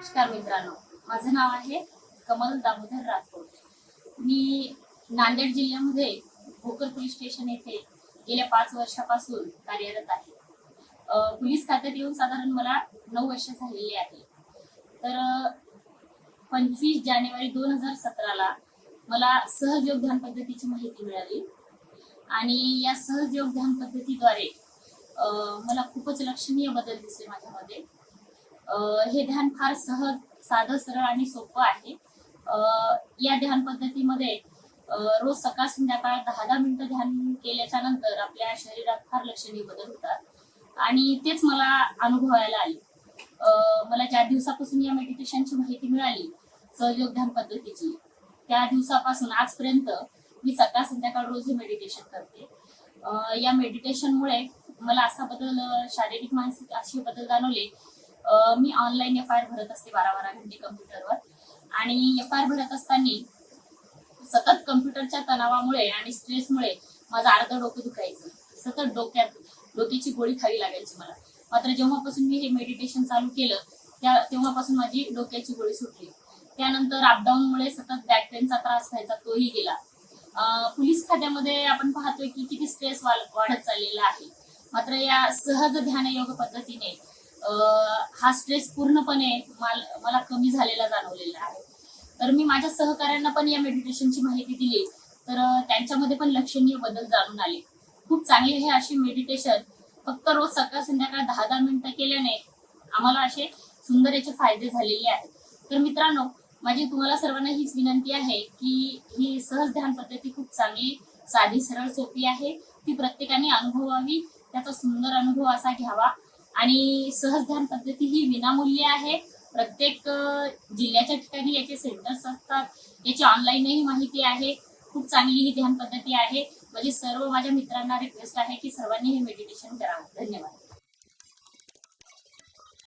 नमस्कार मित्रांनो, माझं नाव आहे कमल दामोदर राठोड। मी नांदेड जिल्ह्यामध्ये भोकर पोलीस स्टेशन येथे गेल्या 5 वर्षापासून कार्यरत आहे। पोलीस खात्यात येऊन साधारण मला 9 वर्ष झालेली आहे। तर 25 जानेवारी 2017 ला मला सहज योगदान पद्धतीची माहिती मिळाली आणि या सहज योगदान पद्धतीद्वारे मला खूपच लक्षणीय बदल दिसले माझ्यामध्ये। हे ध्यान फार सहज, साधं, सरळ आणि सोपं आहे। या ध्यान पद्धतीमध्ये रोज सकाळ संध्याकाळ 10-10 मिनिटं ध्यान केल्याच्या नंतर आपल्या शरीरात फार लक्षणीय बदल होतात आणि तेच मला अनुभवायला आले। मला ज्या दिवसापासून या मेडिटेशनची माहिती मिळाली, सहयोग ध्यान पद्धतीची, त्या दिवसापासून आजपर्यंत मी सकाळ संध्याकाळ रोज हे मेडिटेशन करते। या मेडिटेशनमुळे मला असा बदल, शारीरिक मानसिक असे बदल जाणवले। मी ऑनलाईन FIR भरत असते 12-12 घंटे कम्प्युटरवर आणि FIR भरत असताना सतत कम्प्युटरच्या तणावामुळे आणि स्ट्रेसमुळे माझं अर्धं डोकं दुखायचं, सतत डोक्याची गोळी खावी लागायची मला। मात्र जेव्हापासून मी हे मेडिटेशन चालू केलं तेव्हापासून माझी डोक्याची गोळी सुटली। त्यानंतर अपडाऊनमुळे सतत बॅक पेनचा त्रास व्हायचा, तोही गेला। पोलीस खात्यामध्ये आपण पाहतोय की किती स्ट्रेस वाढत चाललेला आहे, मात्र या सहज ध्यान योग पद्धतीने हा स्ट्रेस पूर्णपणे मला कमी झालेला जाणवलेला आहे। तर मी माझ्या सहकाऱ्यांना पण या मेडिटेशनची माहिती दिली, तर त्यांच्यामध्ये पण लक्षणीय बदल जाणून आले। खूप चांगले हे असे मेडिटेशन फक्त रोज सकाळ संध्याकाळ 10-10 मिनिटं केल्याने आम्हाला असे सुंदर याचे फायदे झालेले आहेत। तर मित्रांनो, माझी तुम्हाला सर्वांना हीच विनंती आहे की ही सहज ध्यान पद्धती खूप चांगली, साधी, सरळ, सोपी आहे। ती प्रत्येकाने अनुभवावी, त्याचा सुंदर अनुभव असा घ्यावा आणि सहज ध्यान पद्धती ही विनामूल्य आहे। प्रत्येक जिल्ह्याच्या ठिकाणी याचे सेंटर्स असतात, याची ऑनलाईनही माहिती आहे। खूप चांगली ही ध्यान पद्धती आहे। माझी सर्व माझ्या मित्रांना रिक्वेस्ट आहे की सर्वांनी हे मेडिटेशन करावं। धन्यवाद।